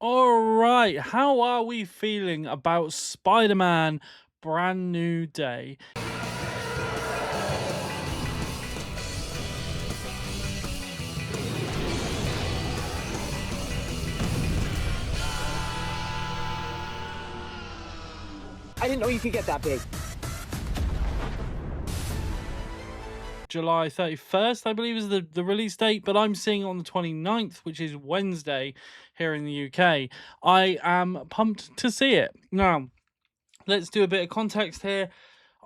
All right, how are we feeling about Spider-Man Brand New Day? I didn't know you could get that big. July 31st, I believe, is the release date, but I'm seeing it on the 29th, which is Wednesday here in the UK. I am pumped to see it. Now, let's do a bit of context here.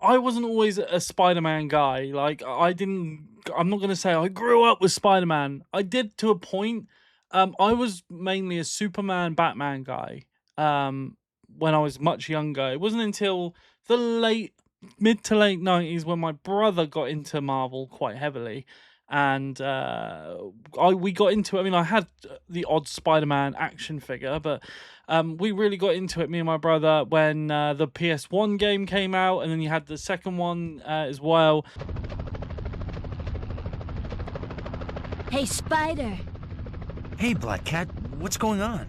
I wasn't always a Spider-Man guy. Like, I'm not going to say I grew up with Spider-Man. I did to a point. I was mainly a Superman, Batman guy. When I was much younger. It wasn't until the mid to late 90s when my brother got into Marvel quite heavily. And we got into it. I mean, I had the odd Spider-Man action figure, but we really got into it, me and my brother, when the PS1 game came out, and then you had the second one as well. Hey, Spider. Hey, Black Cat, what's going on?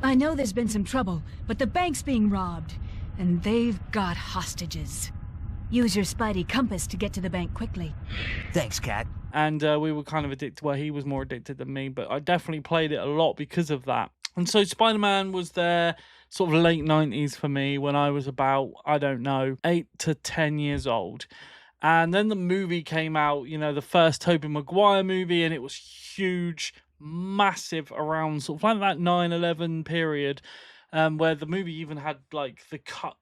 I know there's been some trouble, but the bank's being robbed, and they've got hostages. Use your Spidey compass to get to the bank quickly. Thanks, Cat. And we were kind of addicted. Well, he was more addicted than me, but I definitely played it a lot because of that. And so Spider-Man was there sort of late 90s for me when I was about, I don't know, 8 to 10 years old. And then the movie came out, the first Tobey Maguire movie, and it was huge, massive, around sort of like that 9/11 period, where the movie even had like the cut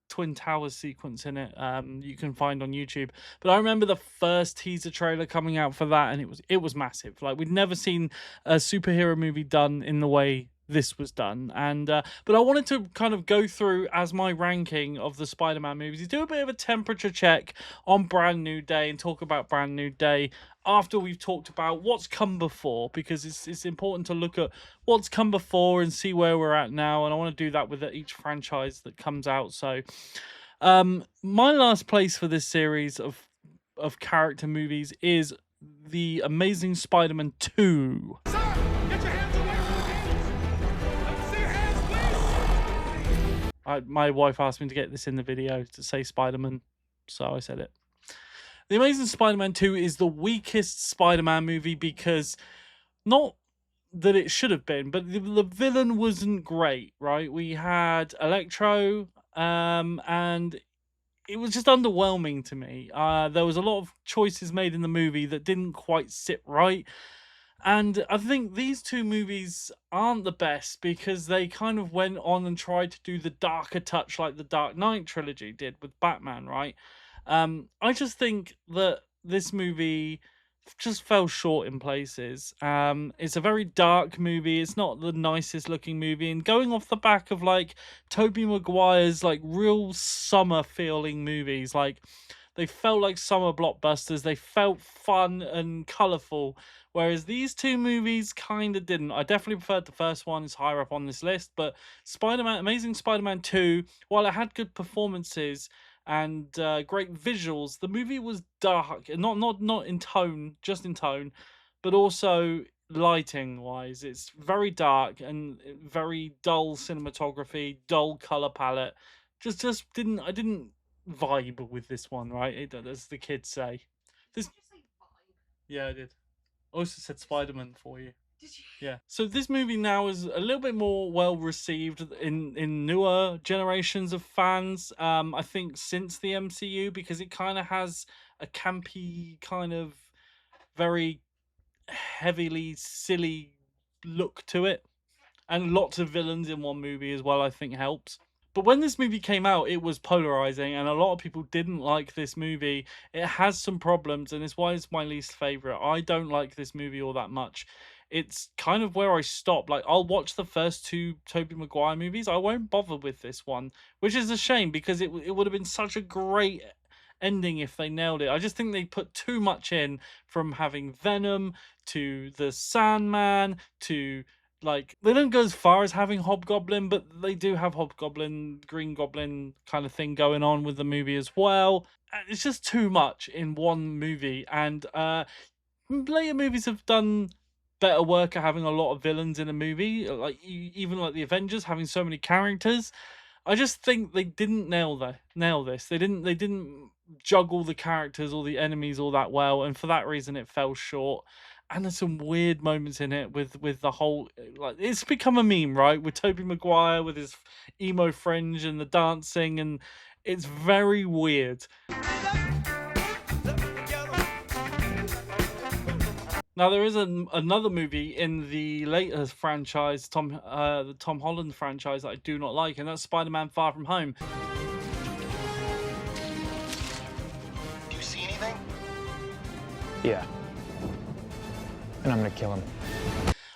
Twin Towers sequence in it. You can find on YouTube. But I remember the first teaser trailer coming out for that, and it was massive. Like, we'd never seen a superhero movie done in the way this was done. And but I wanted to kind of go through, as my ranking of the Spider-Man movies, do a bit of a temperature check on Brand New Day and talk about Brand New Day after we've talked about what's come before, because it's important to look at what's come before and see where we're at now. And I want to do that with each franchise that comes out. So my last place for this series of character movies is the Amazing Spider-Man 2. My wife asked me to get this in the video to say Spider-Man, so I said it. The Amazing Spider-Man 2 is the weakest Spider-Man movie because, not that it should have been, but the villain wasn't great, right? We had Electro, and it was just underwhelming to me. There was a lot of choices made in the movie that didn't quite sit right. And I think these two movies aren't the best because they kind of went on and tried to do the darker touch like the Dark Knight trilogy did with Batman, right? I just think that this movie just fell short in places. It's a very dark movie. It's not the nicest looking movie. And going off the back of like Tobey Maguire's like real summer feeling movies, like they felt like summer blockbusters. They felt fun and colourful. Whereas these two movies kind of didn't. I definitely preferred the first one. It's higher up on this list. But Amazing Spider-Man 2, while it had good performances and great visuals, the movie was dark. And not in tone, just in tone, but also lighting wise. It's very dark and very dull cinematography, dull color palette. Just didn't I didn't vibe with this one, right? As the kids say. This Yeah, I did. I also said Spider-Man for you. Did you? Yeah. So this movie now is a little bit more well received in newer generations of fans. I think since the MCU, because it kind of has a campy kind of very heavily silly look to it, and lots of villains in one movie as well, I think helps. But when this movie came out, it was polarizing, and a lot of people didn't like this movie. It has some problems, and it's why it's my least favorite. I don't like this movie all that much. It's kind of where I stop. Like, I'll watch the first two Tobey Maguire movies. I won't bother with this one, which is a shame because it would have been such a great ending if they nailed it. I just think they put too much in, from having Venom to the Sandman to, like, they don't go as far as having Hobgoblin, but they do have Hobgoblin, Green Goblin kind of thing going on with the movie as well. It's just too much in one movie. And later movies have done better work at having a lot of villains in a movie, like even like the Avengers having so many characters. I just think they didn't nail this. They didn't juggle the characters or the enemies all that well, and for that reason it fell short. And there's some weird moments in it with the whole, like, it's become a meme, right? With Tobey Maguire with his emo fringe and the dancing, and it's very weird. Now there is another movie in the later franchise, the Tom Holland franchise, that I do not like, and that's Spider-Man: Far From Home. Do you see anything? Yeah. And I'm gonna kill him.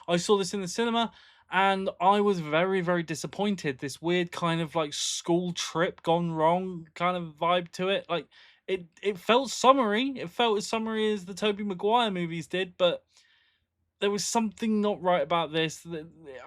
I saw this in the cinema and I was very, very disappointed. This weird kind of like school trip gone wrong kind of vibe to it. Like it felt summery. It felt as summery as the Tobey Maguire movies did, but there was something not right about this.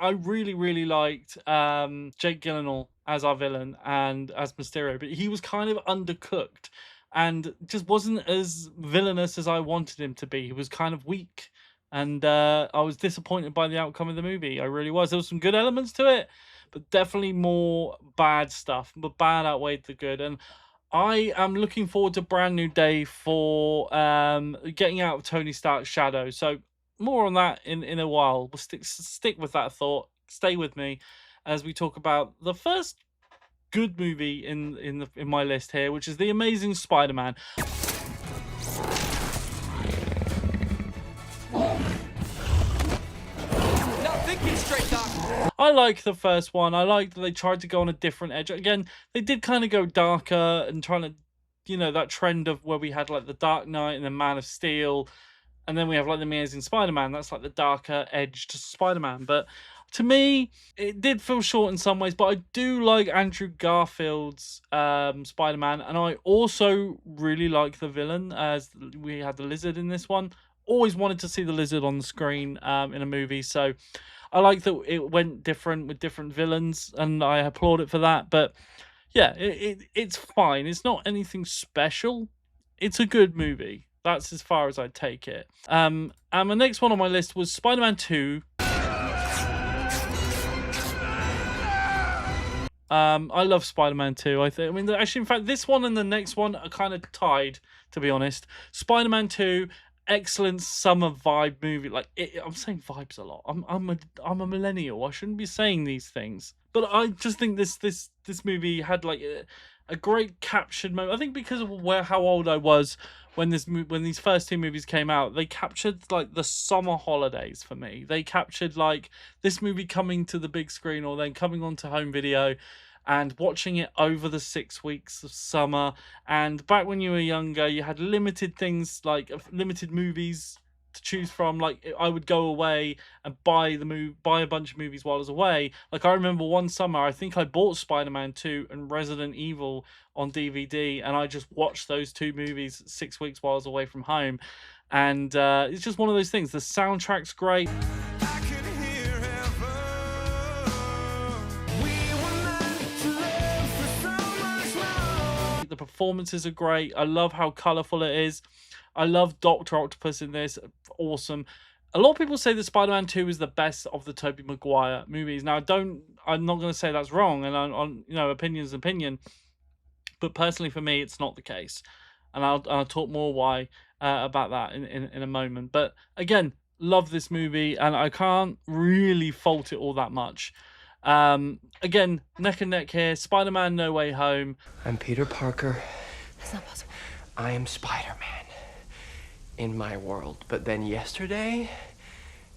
I really, really liked Jake Gyllenhaal as our villain and as Mysterio, but he was kind of undercooked and just wasn't as villainous as I wanted him to be. He was kind of weak, and I was disappointed by the outcome of the movie. I really was. There was some good elements to it, but definitely more bad stuff. But bad outweighed the good, and I am looking forward to Brand New Day for getting out of Tony Stark's shadow. So more on that in a while. We'll stick with that thought. Stay with me as we talk about the first good movie in my list here, which is The Amazing Spider-Man. I like the first one. I like that they tried to go on a different edge. Again, they did kind of go darker and trying to, that trend of where we had like the Dark Knight and the Man of Steel, and then we have like the Amazing Spider-Man. That's like the darker edged Spider-Man. But to me, it did feel short in some ways, but I do like Andrew Garfield's Spider-Man, and I also really like the villain, as we had the Lizard in this one. Always wanted to see the Lizard on the screen in a movie, so I like that it went different with different villains, and I applaud it for that. But yeah, it's fine. It's not anything special. It's a good movie. That's as far as I'd take it. And the next one on my list was Spider-Man 2. I love Spider-Man 2. Actually, in fact, this one and the next one are kind of tied, to be honest. Spider-Man 2, excellent summer vibe movie. I'm saying vibes a lot. I'm a millennial. I shouldn't be saying these things, but I just think this movie had like a great captured moment. I think because of how old I was when these first two movies came out, they captured like the summer holidays for me. They captured like this movie coming to the big screen or then coming onto home video and watching it over the 6 weeks of summer. And back when you were younger, you had limited things, like limited movies to choose from. Like I would go away and buy a bunch of movies while I was away. Like I remember one summer, I think I bought Spider-Man 2 and Resident Evil on DVD, and I just watched those two movies 6 weeks while I was away from home. And it's just one of those things. The soundtrack's great. The performances are great. I love how colorful it is. I love Dr. Octopus in this. Awesome. A lot of people say that Spider-Man 2 is the best of the Tobey Maguire movies. Now, I'm not going to say that's wrong, and on opinion's opinion. But personally, for me, it's not the case, and I'll talk more why about that in a moment. But again, love this movie, and I can't really fault it all that much. Again, neck and neck here. Spider-Man: No Way Home. I'm Peter Parker. That's not possible. I am Spider-Man in my world. But then yesterday,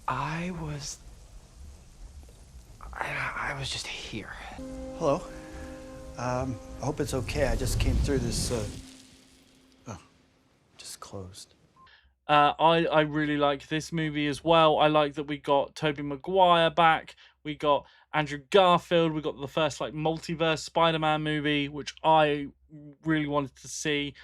I was just here. Hello. I hope it's okay. I just came through this, just closed. I really like this movie as well. I like that we got Tobey Maguire back. We got Andrew Garfield. We got the first like multiverse Spider-Man movie, which I really wanted to see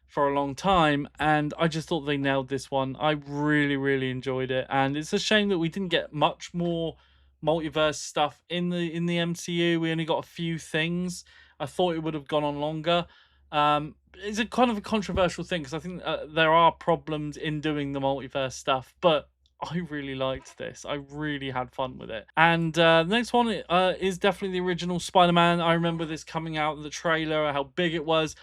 for a long time, and I just thought they nailed this one. I really, really enjoyed it, and it's a shame that we didn't get much more multiverse stuff in the MCU. We only got a few things. I thought it would have gone on longer. It's a kind of a controversial thing because I think there are problems in doing the multiverse stuff, but I really liked this. I really had fun with it. And the next one is definitely the original Spider-Man. I remember this coming out in the trailer, how big it was.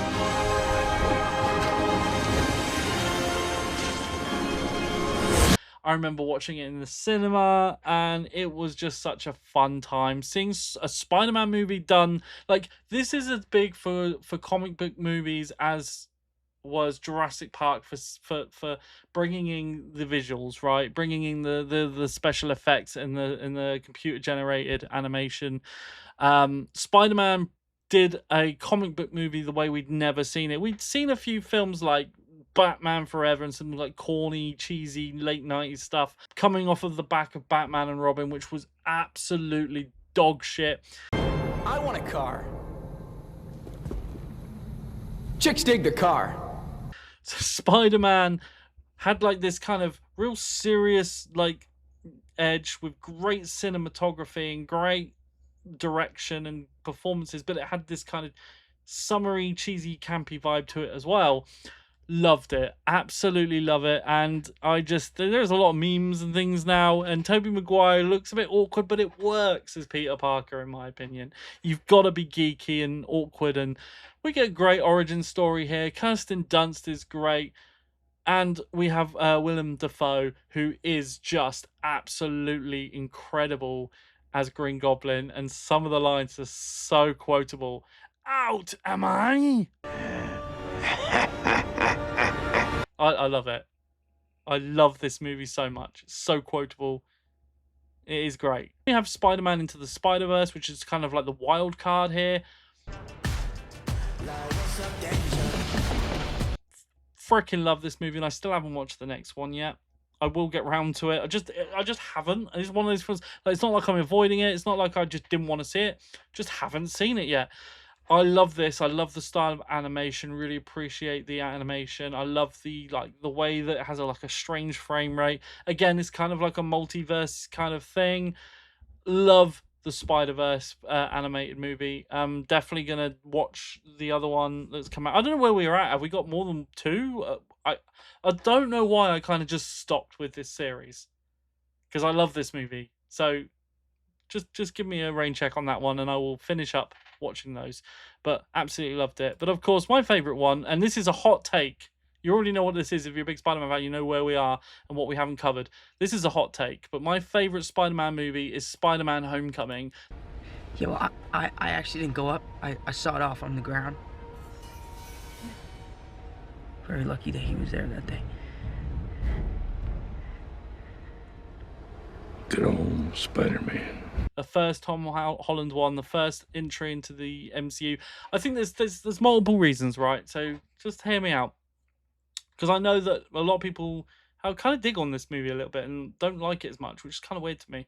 I remember watching it in the cinema, and it was just such a fun time. Seeing a Spider-Man movie done, like, this is as big for comic book movies as was Jurassic Park for bringing in the visuals, right? Bringing in the special effects and the computer generated animation. Spider-Man did a comic book movie the way we'd never seen it. We'd seen a few films like Batman Forever and some like corny, cheesy late 90s stuff coming off of the back of Batman and Robin, which was absolutely dog shit. I want a car. Chicks dig the car. So Spider-Man had like this kind of real serious like edge with great cinematography and great direction and performances, but it had this kind of summery, cheesy, campy vibe to it as well. Loved it, absolutely love it. And I just, there's a lot of memes and things now, and Tobey Maguire looks a bit awkward, but it works as Peter Parker, in my opinion. You've got to be geeky and awkward, and we get a great origin story here. Kirsten Dunst is great, and we have Willem Dafoe, who is just absolutely incredible as Green Goblin, and some of the lines are so quotable. Out am I? I love it. I love this movie so much. It's so quotable. It is great. We have Spider-Man Into the Spider-Verse, which is kind of like the wild card here. Freaking love this movie, and I still haven't watched the next one yet. I will get round to it. I just haven't. It's one of those films. Like, it's not like I'm avoiding it. It's not like I just didn't want to see it. Just haven't seen it yet. I love this. I love the style of animation. Really appreciate the animation. I love the way that it has a strange frame rate. Again, it's kind of like a multiverse kind of thing. Love the Spider-Verse animated movie. Definitely gonna watch the other one that's come out. I don't know where we're at. Have we got more than two? I don't know why I kind of just stopped with this series, because I love this movie. So just give me a rain check on that one, and I will finish up watching those. But absolutely loved it. But of course, my favorite one, and this is a hot take. You already know what this is. If you're a big Spider-Man fan, you know where we are and what we haven't covered. This is a hot take, but my favorite Spider-Man movie is Spider-Man Homecoming. Yo, I actually didn't go up. I saw it off on the ground. Very lucky that he was there that day. Good old Spider-Man. The first Tom Holland one, the first entry into the MCU. I think there's multiple reasons, right? So just hear me out, because I know that a lot of people kind of dig on this movie a little bit and don't like it as much, which is kind of weird to me.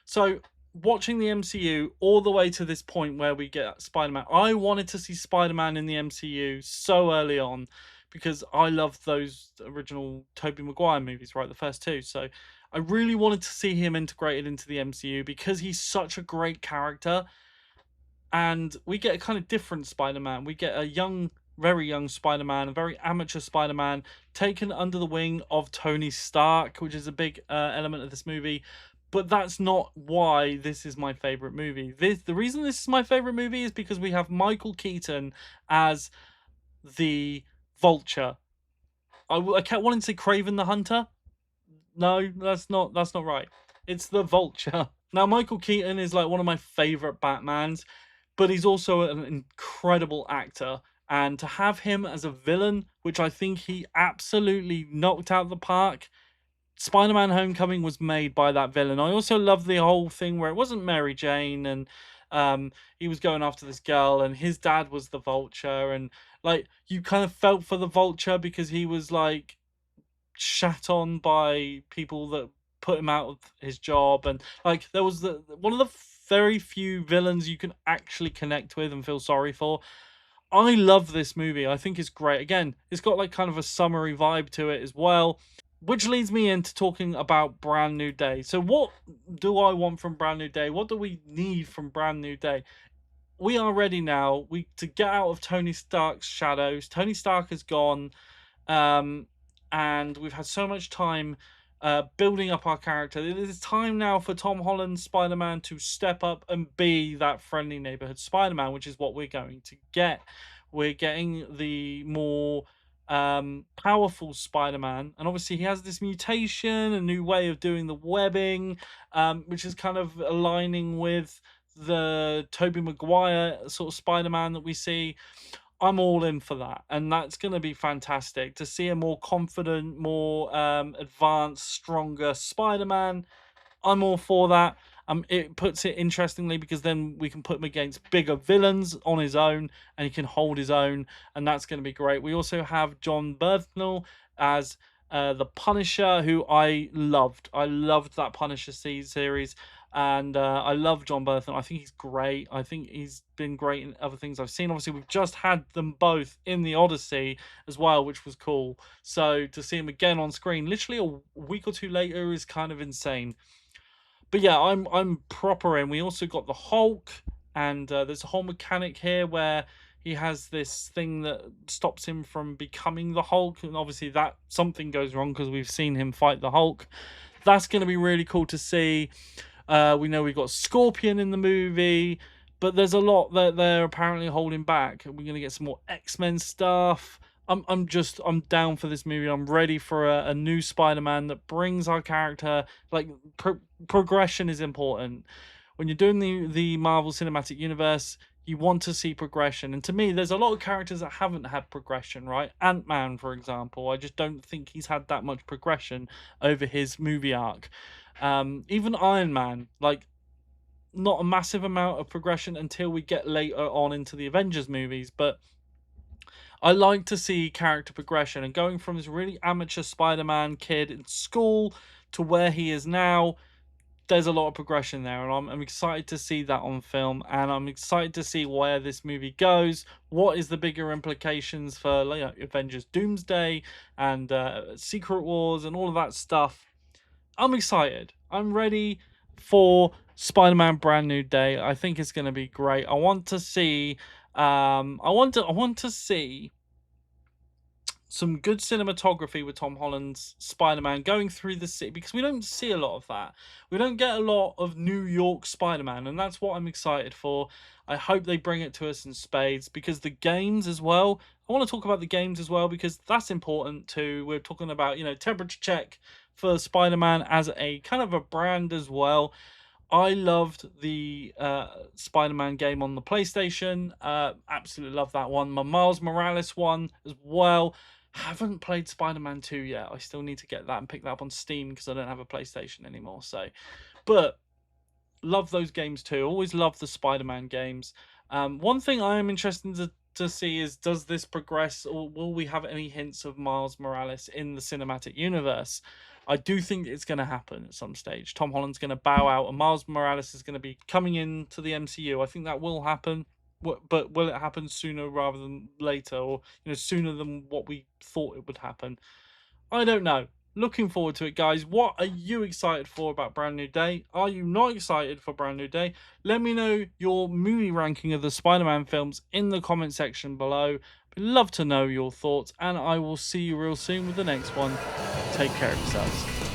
So watching the MCU all the way to this point where we get Spider-Man, I wanted to see Spider-Man in the MCU so early on, because I love those original Tobey Maguire movies, right? The first two. So I really wanted to see him integrated into the MCU because he's such a great character. And we get a kind of different Spider-Man. We get a young, very young Spider-Man, a very amateur Spider-Man, taken under the wing of Tony Stark, which is a big element of this movie. But that's not why this is my favorite movie. The reason this is my favorite movie is because we have Michael Keaton as the Vulture. I kept wanting to say Kraven the Hunter. No, that's not right. It's the Vulture. Now, Michael Keaton is like one of my favorite Batmans, but he's also an incredible actor. And to have him as a villain, which I think he absolutely knocked out of the park. Spider-Man Homecoming was made by that villain. I also love the whole thing where it wasn't Mary Jane, and he was going after this girl, and his dad was the Vulture, and like you kind of felt for the Vulture because he was like shat on by people that put him out of his job, and like there was one of the very few villains you can actually connect with and feel sorry for. I love this movie. I think it's great. Again, it's got like kind of a summery vibe to it as well, which leads me into talking about Brand New Day. So what do I want from Brand New Day? What do we need from Brand New Day? We are ready now to get out of Tony Stark's shadows. Tony Stark is gone, and we've had so much time building up our character. It is time now for Tom Holland's Spider-Man to step up and be that friendly neighborhood Spider-Man, which is what we're going to get. We're getting the more powerful Spider-Man, and obviously he has this mutation, a new way of doing the webbing, which is kind of aligning with the Tobey Maguire sort of Spider-Man that we see. I'm all in for that, and that's going to be fantastic to see a more confident, more advanced, stronger Spider-Man. I'm all for that. It puts it interestingly because then we can put him against bigger villains on his own, and he can hold his own, and that's going to be great. We also have John Bernthal as the Punisher, who I loved. I loved that Punisher series, and I love John Bernthal. I think he's great. I think he's been great in other things I've seen. Obviously, we've just had them both in the Odyssey as well, which was cool. So to see him again on screen, literally a week or two later, is kind of insane. But yeah, I'm proper in. We also got the Hulk, and there's a whole mechanic here where he has this thing that stops him from becoming the Hulk, and obviously that something goes wrong because we've seen him fight the Hulk. That's going to be really cool to see. We know we've got Scorpion in the movie, but there's a lot that they're apparently holding back. We're going to get some more X-Men stuff. I'm down for this movie. I'm ready for a new Spider-Man that brings our character, like, progression is important. When you're doing the Marvel Cinematic Universe, you want to see progression. And to me, there's a lot of characters that haven't had progression, right? Ant-Man, for example. I just don't think he's had that much progression over his movie arc. Even Iron Man, like, not a massive amount of progression until we get later on into the Avengers movies, but I like to see character progression, and going from this really amateur Spider-Man kid in school to where he is now, there's a lot of progression there, and I'm excited to see that on film, and I'm excited to see where this movie goes. What is the bigger implications for, you know, Avengers Doomsday and Secret Wars and all of that stuff. I'm excited. I'm ready for Spider-Man Brand New Day. I think it's going to be great. I want to see I want to see some good cinematography with Tom Holland's Spider-Man going through the city, because we don't see a lot of that. We don't get a lot of New York Spider-Man, and that's what I'm excited for. I hope they bring it to us in spades, because the games as well, I want to talk about the games as well, because that's important too. We're talking about, you know, temperature check for Spider-Man as a kind of a brand as well. I loved the Spider-Man game on the PlayStation. Absolutely love that one. My Miles Morales one as well. Haven't played Spider-Man 2 yet. I still need to get that and pick that up on Steam because I don't have a PlayStation anymore. So, but love those games too. Always love the Spider-Man games. One thing I am interested to see is, does this progress, or will we have any hints of Miles Morales in the cinematic universe? I do think it's going to happen at some stage. Tom Holland's going to bow out, and Miles Morales is going to be coming into the MCU. I think that will happen, but will it happen sooner rather than later, or, you know, sooner than what we thought it would happen? I don't know. Looking forward to it, guys. What are you excited for about Brand New Day? Are you not excited for Brand New Day? Let me know your movie ranking of the Spider-Man films in the comment section below. I'd love to know your thoughts, and I will see you real soon with the next one. Take care of yourselves.